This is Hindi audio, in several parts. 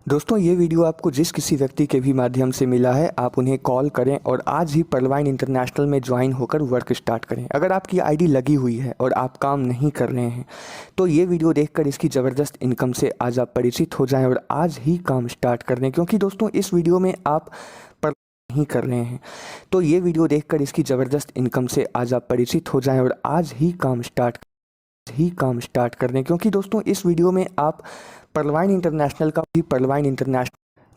दोस्तों ये वीडियो आपको जिस किसी व्यक्ति के भी माध्यम से मिला है आप उन्हें कॉल करें और आज ही पर्लवाइन इंटरनेशनल में ज्वाइन होकर वर्क स्टार्ट करें। अगर आपकी आईडी लगी हुई है और आप काम नहीं कर रहे हैं तो ये वीडियो देखकर इसकी ज़बरदस्त इनकम से आज आप परिचित हो जाएं और आज ही काम स्टार्ट कर दें, क्योंकि दोस्तों इस वीडियो में आप नहीं कर रहे हैं तो ये वीडियो देखकर इसकी ज़बरदस्त इनकम से आज आप परिचित हो जाएं और आज ही काम स्टार्ट कर दें, क्योंकि दोस्तों इस वीडियो में आप पर्लवाइन इंटरनेशनल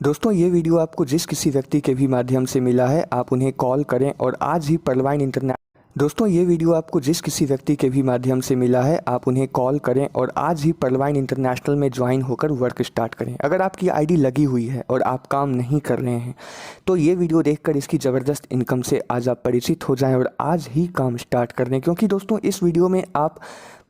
दोस्तों ये वीडियो आपको जिस किसी व्यक्ति के भी माध्यम से मिला है आप उन्हें कॉल करें और आज ही पर्लवाइन इंटरनेशनल में ज्वाइन होकर वर्क स्टार्ट करें। अगर आपकी आईडी लगी हुई है और आप काम नहीं कर रहे हैं तो ये वीडियो देखकर इसकी ज़बरदस्त इनकम से आज आप परिचित हो जाएं और आज ही काम स्टार्ट कर दें, क्योंकि दोस्तों इस वीडियो में आप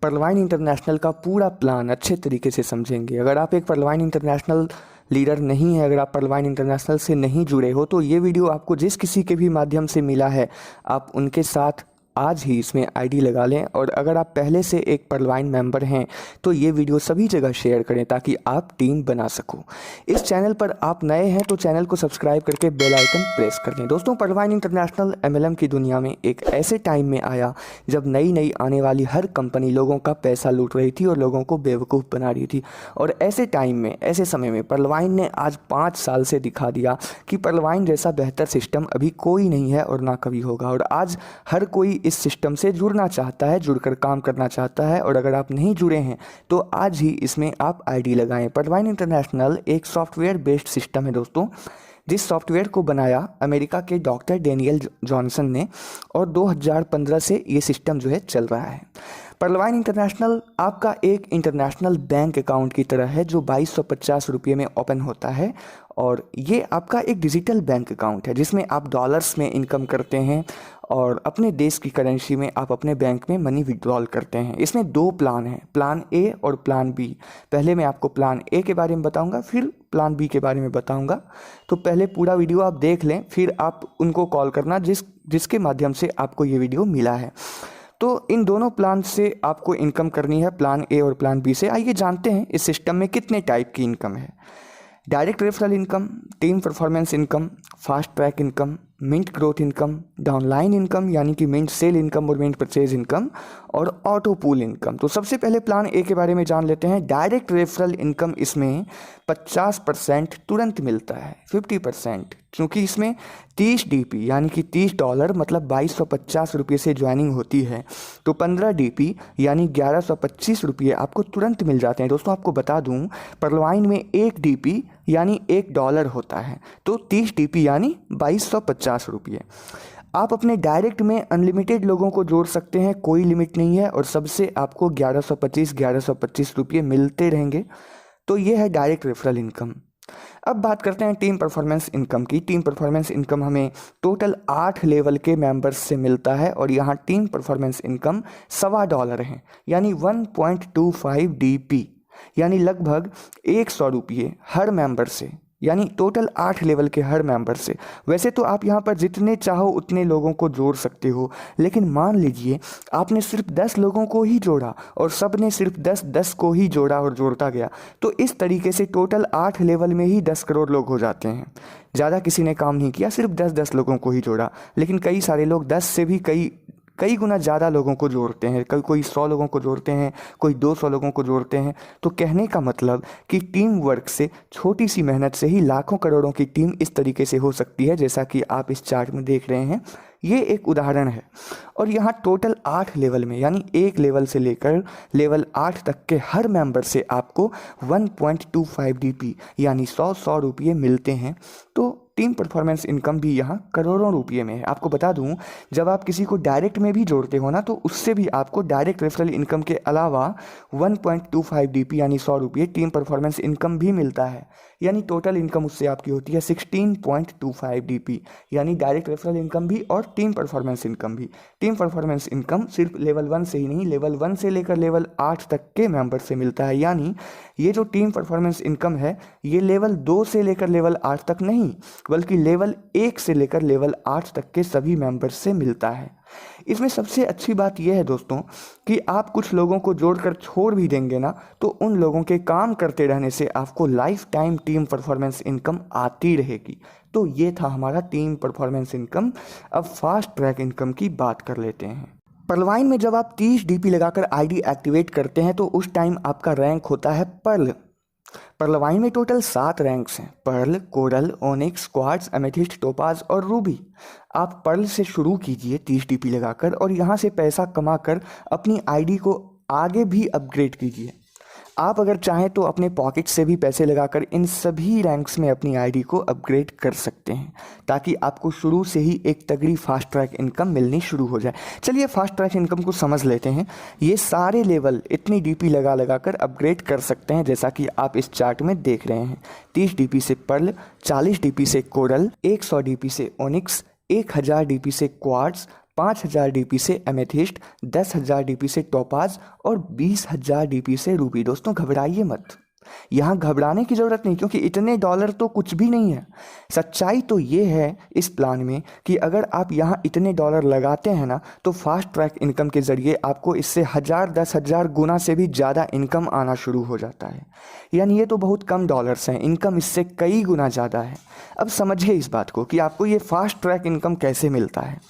पर्लवाइन इंटरनेशनल का पूरा प्लान अच्छे तरीके से समझेंगे। अगर आप एक पर्लवाइन इंटरनेशनल लीडर नहीं है, अगर आप पर्लवाइन इंटरनेशनल से नहीं जुड़े हो तो ये वीडियो आपको जिस किसी के भी माध्यम से मिला है आप उनके साथ आज ही इसमें आईडी लगा लें। और अगर आप पहले से एक पर्लवाइन मेंबर हैं तो ये वीडियो सभी जगह शेयर करें ताकि आप टीम बना सको। इस चैनल पर आप नए हैं तो चैनल को सब्सक्राइब करके बेल आइकन प्रेस कर दें। दोस्तों पर्लवाइन इंटरनेशनल एमएलएम की दुनिया में एक ऐसे टाइम में आया जब नई आने वाली हर कंपनी लोगों का पैसा लूट रही थी और लोगों को बेवकूफ़ बना रही थी। और ऐसे टाइम में, ऐसे समय में पर्लवाइन ने आज 5 साल से दिखा दिया कि पर्लवाइन जैसा बेहतर सिस्टम अभी कोई नहीं है और ना कभी होगा। और आज हर कोई इस सिस्टम से जुड़ना चाहता है, जुड़कर काम करना चाहता है। और अगर आप नहीं जुड़े हैं तो आज ही इसमें आप आईडी लगाएं। पर्लवाइन इंटरनेशनल एक सॉफ्टवेयर बेस्ड सिस्टम है दोस्तों, जिस सॉफ्टवेयर को बनाया अमेरिका के डॉक्टर डेनियल जॉनसन ने और 2015 से ये सिस्टम जो है चल रहा है। पर्लवाइन इंटरनेशनल आपका एक इंटरनेशनल बैंक अकाउंट की तरह है जो 2250 रुपये में ओपन होता है। और ये आपका एक डिजिटल बैंक अकाउंट है जिसमें आप डॉलर्स में इनकम करते हैं और अपने देश की करेंसी में आप अपने बैंक में मनी विड्रॉल करते हैं। इसमें 2 प्लान हैं, प्लान ए और प्लान बी। पहले मैं आपको प्लान ए के बारे में बताऊंगा, फिर प्लान बी के बारे में बताऊंगा। तो पहले पूरा वीडियो आप देख लें, फिर आप उनको कॉल करना जिसके माध्यम से आपको ये वीडियो मिला है। तो इन दोनों प्लान से आपको इनकम करनी है, प्लान ए और प्लान बी से। आइए जानते हैं इस सिस्टम में कितने टाइप की इनकम है। Direct referral income, team performance income, fast track income, mint growth income, downline income यानी कि मिंट सेल इनकम और मिंट परचेज इनकम, और ऑटो पूल इनकम। तो सबसे पहले प्लान ए के बारे में जान लेते हैं। डायरेक्ट रेफरल इनकम इसमें 50% तुरंत मिलता है, 50%, क्योंकि इसमें 30 डीपी यानी कि $30 मतलब 2250 रुपये से ज्वाइनिंग होती है। तो 15 डीपी यानी 1125 रुपये आपको तुरंत मिल जाते हैं। दोस्तों आपको बता दूं पर्लवाइन में 1 डीपी यानी $1 होता है, तो 30 डीपी यानी 2250 रुपये। आप अपने डायरेक्ट में अनलिमिटेड लोगों को जोड़ सकते हैं, कोई लिमिट नहीं है, और सबसे आपको 1125 रुपये मिलते रहेंगे। तो ये है डायरेक्ट रेफरल इनकम। अब बात करते हैं टीम परफॉर्मेंस इनकम की। टीम परफॉर्मेंस इनकम हमें टोटल 8 लेवल के मेंबर्स से मिलता है और यहाँ टीम परफॉर्मेंस इनकम $1.25 है यानी 1.25 डीपी यानी लगभग 100 रुपये हर मेंबर से, यानी टोटल 8 लेवल के हर मेंबर से। वैसे तो आप यहाँ पर जितने चाहो उतने लोगों को जोड़ सकते हो, लेकिन मान लीजिए आपने सिर्फ 10 लोगों को ही जोड़ा और सब ने सिर्फ 10 को ही जोड़ा और जोड़ता गया, तो इस तरीके से टोटल 8 लेवल में ही 10 करोड़ लोग हो जाते हैं। ज़्यादा किसी ने काम नहीं किया, सिर्फ 10 लोगों को ही जोड़ा, लेकिन कई सारे लोग 10 से भी कई गुना ज़्यादा लोगों को जोड़ते हैं। कोई 100 लोगों को जोड़ते हैं, कोई 200 लोगों को जोड़ते हैं। तो कहने का मतलब कि टीम वर्क से, छोटी सी मेहनत से ही लाखों करोड़ों की टीम इस तरीके से हो सकती है जैसा कि आप इस चार्ट में देख रहे हैं। ये एक उदाहरण है। और यहाँ टोटल 8 लेवल में यानी 1 लेवल से लेकर लेवल 8 तक के हर मेंबर से आपको 1.25 डीपी यानी 100 रुपये मिलते हैं। तो टीम परफॉर्मेंस इनकम भी यहाँ करोड़ों रुपये में है। आपको बता दूं जब आप किसी को डायरेक्ट में भी जोड़ते हो ना, तो उससे भी आपको डायरेक्ट रेफरल इनकम के अलावा 1.25 डीपी यानी 100 रुपये टीम परफॉर्मेंस इनकम भी मिलता है। यानी टोटल इनकम उससे आपकी होती है 16.25 डीपी यानी डायरेक्ट रेफरल इनकम भी और टीम परफॉर्मेंस इनकम भी। टीम परफॉर्मेंस इनकम सिर्फ लेवल 1 से ही नहीं, लेवल 1 से लेकर लेवल 8 तक के मेंबर से मिलता है। यानी ये जो टीम परफॉर्मेंस इनकम है ये लेवल 2 से लेकर लेवल 8 तक नहीं, बल्कि लेवल 1 से लेकर लेवल 8 तक के सभी मेंबर्स से मिलता है। इसमें सबसे अच्छी बात यह है दोस्तों कि आप कुछ लोगों को जोड़कर छोड़ भी देंगे ना, तो उन लोगों के काम करते रहने से आपको life time team performance income आती रहेगी। तो ये था हमारा टीम परफॉर्मेंस इनकम। अब फास्ट ट्रैक इनकम की बात कर लेते हैं। पर्लवाइन में जब आप 30 डीपी लगाकर आईडी एक्टिवेट करते हैं तो उस टाइम आपका रैंक होता है पर्ल। पर्लवाइन में टोटल 7 रैंक्स हैं: pearl, coral, onyx, quartz, amethyst, topaz और रूबी। आप पर्ल से शुरू कीजिए 30 डीपी लगाकर और यहाँ से पैसा कमाकर अपनी आईडी को आगे भी अपग्रेड कीजिए। आप अगर चाहें तो अपने पॉकेट से भी पैसे लगाकर इन सभी रैंक्स में अपनी आईडी को अपग्रेड कर सकते हैं, ताकि आपको शुरू से ही एक तगड़ी फास्ट ट्रैक इनकम मिलनी शुरू हो जाए। चलिए फास्ट ट्रैक इनकम को समझ लेते हैं। ये सारे लेवल इतनी डीपी लगा कर अपग्रेड कर सकते हैं, जैसा कि आप इस चार्ट में देख रहे हैं। 30 डीपी से पर्ल, 40 डीपी से कोरल, 100 डीपी से ओनिक्स, 1000 डीपी से क्वार्ट्ज, 5000 डीपी से एमेथिस्ट, 10,000 डीपी से टोपाज और 20,000 डीपी से रूबी। दोस्तों घबराइए मत, यहाँ घबराने की ज़रूरत नहीं, क्योंकि इतने डॉलर तो कुछ भी नहीं है। सच्चाई तो ये है इस प्लान में कि अगर आप यहाँ इतने डॉलर लगाते हैं ना, तो फास्ट ट्रैक इनकम के ज़रिए आपको इससे 1000 10,000 गुना से भी ज़्यादा इनकम आना शुरू हो जाता है। यानी ये तो बहुत कम डॉलर्स हैं, इनकम इससे कई गुना ज़्यादा है। अब समझिए इस बात को कि आपको ये फास्ट ट्रैक इनकम कैसे मिलता है।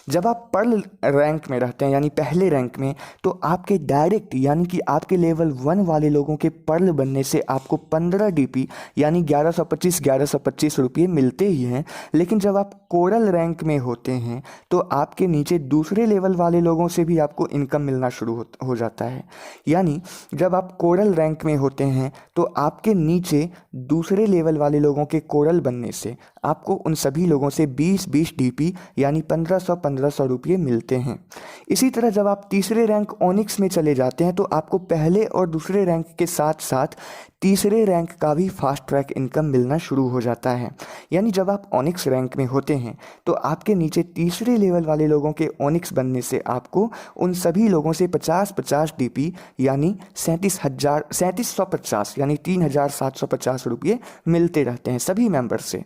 जब आप पर्ल रैंक में रहते हैं, यानी पहले रैंक में, तो आपके डायरेक्ट यानी कि आपके लेवल 1 वाले लोगों के पर्ल बनने से आपको 15 डीपी यानी 1125 रुपये मिलते ही हैं। लेकिन जब आप कोरल रैंक में होते हैं तो आपके नीचे दूसरे लेवल वाले लोगों से भी आपको इनकम मिलना शुरू हो जाता है। यानी जब आप कोरल रैंक में होते हैं तो आपके नीचे दूसरे लेवल वाले लोगों के कोरल बनने से आपको उन सभी लोगों से 20 डीपी यानी 1500 रुपये मिलते हैं। इसी तरह जब आप तीसरे रैंक ओनिक्स में चले जाते हैं तो आपको पहले और दूसरे रैंक के साथ साथ तीसरे रैंक का भी फास्ट ट्रैक इनकम मिलना शुरू हो जाता है। यानी जब आप ओनिक्स रैंक में होते हैं तो आपके नीचे तीसरे लेवल वाले लोगों के ओनिक्स बनने से आपको उन सभी लोगों से 50 डीपी यानी 3750 यानी 3750 रुपये मिलते रहते हैं सभी मेंबर से,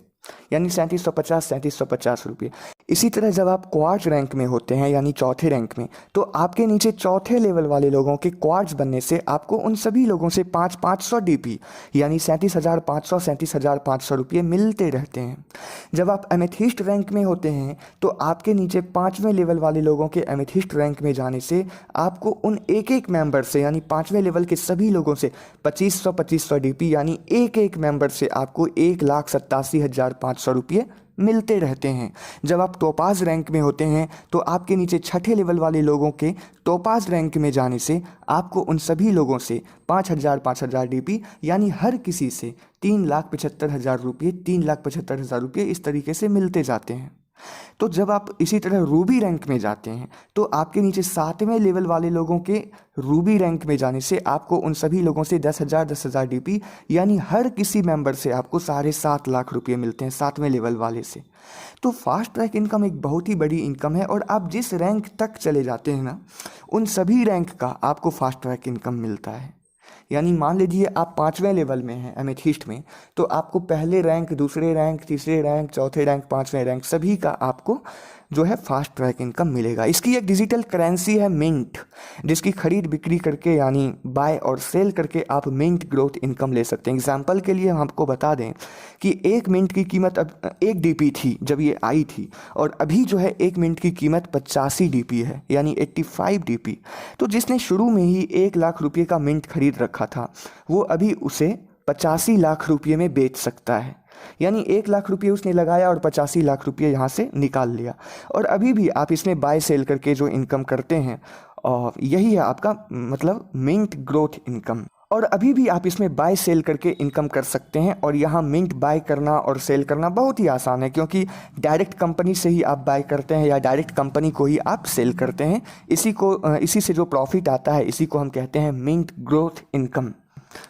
यानी 3750 रुपये। इसी तरह जब आप क्वार्ट्ज रैंक में होते हैं यानी चौथे रैंक में, तो आपके नीचे चौथे लेवल वाले लोगों के क्वार्ट्ज बनने से आपको उन सभी लोगों से 500 डीपी यानी 37,500 रुपये मिलते रहते हैं। जब आप एमेथिस्ट रैंक में होते हैं तो आपके नीचे 5वें लेवल वाले लोगों के एमेथिस्ट रैंक में जाने से आपको उन एक मेंबर से यानी 5वें लेवल के सभी लोगों से 2500 डीपी यानी एक मेंबर से आपको 1,87,500 रुपये मिलते रहते हैं। जब आप टोपाज रैंक में होते हैं तो आपके नीचे छठे लेवल वाले लोगों के टोपाज रैंक में जाने से आपको उन सभी लोगों से 5,000 डीपी यानी हर किसी से 3,75,000 रुपये इस तरीके से मिलते जाते हैं। तो जब आप इसी तरह रूबी रैंक में जाते हैं तो आपके नीचे 7वें लेवल वाले लोगों के रूबी रैंक में जाने से आपको उन सभी लोगों से 10,000 डीपी यानी हर किसी मेंबर से आपको 7.5 लाख रुपये मिलते हैं 7वें लेवल वाले से। तो फास्ट ट्रैक इनकम एक बहुत ही बड़ी इनकम है और आप जिस रैंक तक चले जाते हैं ना, उन सभी रैंक का आपको फास्ट ट्रैक इनकम मिलता है। यानी मान लीजिए आप 5वें लेवल में हैं एमेथिस्ट में, तो आपको पहले रैंक, दूसरे रैंक, तीसरे रैंक, चौथे रैंक, 5वें रैंक सभी का आपको जो है फास्ट ट्रैक इनकम मिलेगा। इसकी एक डिजिटल करेंसी है मिंट, जिसकी खरीद बिक्री करके यानी बाय और सेल करके आप मिंट ग्रोथ इनकम ले सकते हैं। एग्जाम्पल के लिए हम आपको बता दें कि एक मिंट की कीमत अब 1 डीपी थी जब ये आई थी, और अभी जो है 1 मिनट की कीमत 85 डीपी है यानी 85 डीपी। तो जिसने शुरू में ही 1 लाख रुपये का मिंट खरीद रखा था वो अभी उसे 85 लाख रुपये में बेच सकता है। यानी 1 लाख रुपये उसने लगाया और 85 लाख रुपये यहाँ से निकाल लिया। और अभी भी आप इसमें बाय सेल करके जो इनकम करते हैं, और यही है आपका मतलब मिंट ग्रोथ इनकम। और अभी भी आप इसमें बाय सेल करके इनकम कर सकते हैं। और यहाँ मिंट बाय करना और सेल करना बहुत ही आसान है, क्योंकि डायरेक्ट कंपनी से ही आप बाय करते हैं या डायरेक्ट कंपनी को ही आप सेल करते हैं। इसी से जो प्रॉफिट आता है इसी को हम कहते हैं मिंट ग्रोथ इनकम।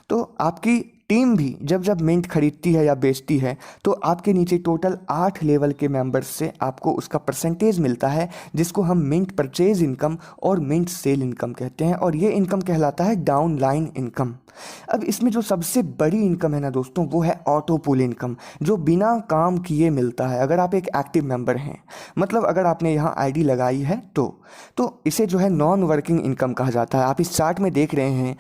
तो आपकी टीम भी जब जब मिंट खरीदती है या बेचती है तो आपके नीचे टोटल 8 लेवल के मेंबर्स से आपको उसका परसेंटेज मिलता है, जिसको हम मिंट परचेज इनकम और मिंट सेल इनकम कहते हैं, और ये इनकम कहलाता है डाउन लाइन इनकम। अब इसमें जो सबसे बड़ी इनकम है ना दोस्तों, वो है ऑटो पुल इनकम, जो बिना काम किए मिलता है अगर आप एक एक्टिव मेंबर हैं। मतलब अगर आपने यहाँ आईडी लगाई है तो इसे जो है नॉन वर्किंग इनकम कहा जाता है। आप इस चार्ट में देख रहे हैं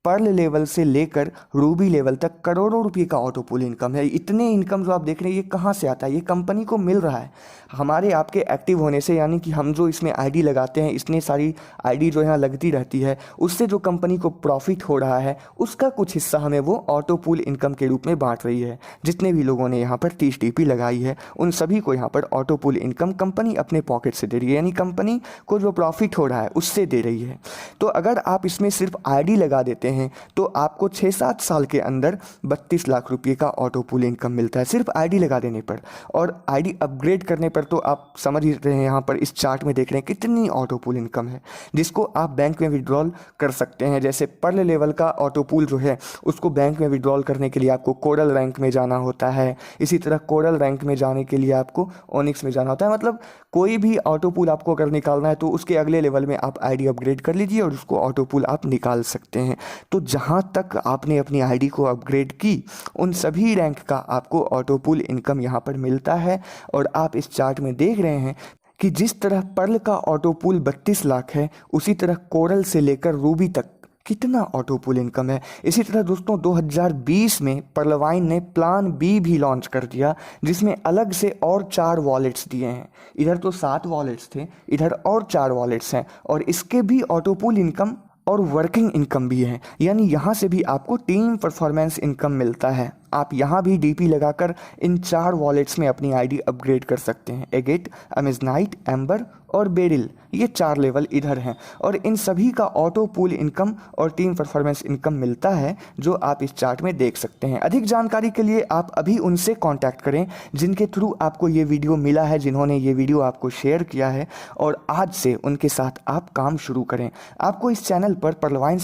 पर्ल लेवल से लेकर रूबी लेवल तक करोड़ों रुपए का ऑटो पुल इनकम है। इतने इनकम जो आप देख रहे हैं ये कहाँ से आता है? ये कंपनी को मिल रहा है हमारे आपके एक्टिव होने से, यानी कि हम जो इसमें आईडी लगाते हैं, इतनी सारी आईडी जो यहाँ लगती रहती है, उससे जो कंपनी को प्रॉफिट हो रहा है उसका कुछ हिस्सा हमें वो ऑटो पुल इनकम के रूप में बांट रही है। जितने भी लोगों ने यहाँ पर 30 टीपी लगाई है उन सभी को यहाँ पर ऑटो पुल इनकम कंपनी अपने पॉकेट से दे रही है, यानी कंपनी को जो प्रॉफिट हो रहा है उससे दे रही है। तो अगर आप इसमें सिर्फ आईडी लगा देते हैं तो आपको 6-7 साल के अंदर 32 लाख रुपए का ऑटो पुल इनकम मिलता है सिर्फ आईडी लगा देने पर। और आईडी अपग्रेड करने पर तो आप समझ ही रहे हैं, यहाँ पर इस चार्ट में देख रहे हैं कितनी ऑटो पुल इनकम है, जिसको आप बैंक में विड्रॉल कर सकते हैं। जैसे पर्ल लेवल का ऑटो पुल जो है उसको बैंक में विड्रॉल करने के लिए आपको कोरल रैंक में जाना होता है, इसी तरह कोरल रैंक में जाने के लिए आपको ओनिक्स में जाना होता है। मतलब कोई भी ऑटो पुल आपको अगर निकालना है तो उसके अगले लेवल में आप आईडी अपग्रेड कर लीजिए और उसको ऑटो पुल आप निकाल सकते हैं। तो जहाँ तक आपने अपनी आईडी को अपग्रेड की उन सभी रैंक का आपको ऑटो पुल इनकम यहाँ पर मिलता है। और आप इस चार्ट में देख रहे हैं कि जिस तरह पर्ल का ऑटो पुल 32 लाख है, उसी तरह कोरल से लेकर रूबी तक कितना ऑटो पुल इनकम है। इसी तरह दोस्तों 2020 में पर्लवाइन ने प्लान बी भी लॉन्च कर दिया, जिसमें अलग से और 4 वॉलेट्स दिए हैं। इधर तो 7 वॉलेट्स थे, इधर और 4 वॉलेट्स हैं, और इसके भी ऑटो पुल इनकम और वर्किंग इनकम भी है, यानी यहाँ से भी आपको टीम परफॉर्मेंस इनकम मिलता है। आप यहाँ भी डीपी लगाकर इन 4 वॉलेट्स में अपनी आईडी अपग्रेड कर सकते हैं। एगेट, अमेजनाइट, एम्बर और बेरिल, ये 4 लेवल इधर हैं, और इन सभी का ऑटो पुल इनकम और टीम परफॉर्मेंस इनकम मिलता है, जो आप इस चार्ट में देख सकते हैं। अधिक जानकारी के लिए आप अभी उनसे कांटेक्ट करें जिनके थ्रू आपको ये वीडियो मिला है, जिन्होंने ये वीडियो आपको शेयर किया है, और आज से उनके साथ आप काम शुरू करें। आपको इस चैनल पर पर्लवाइन से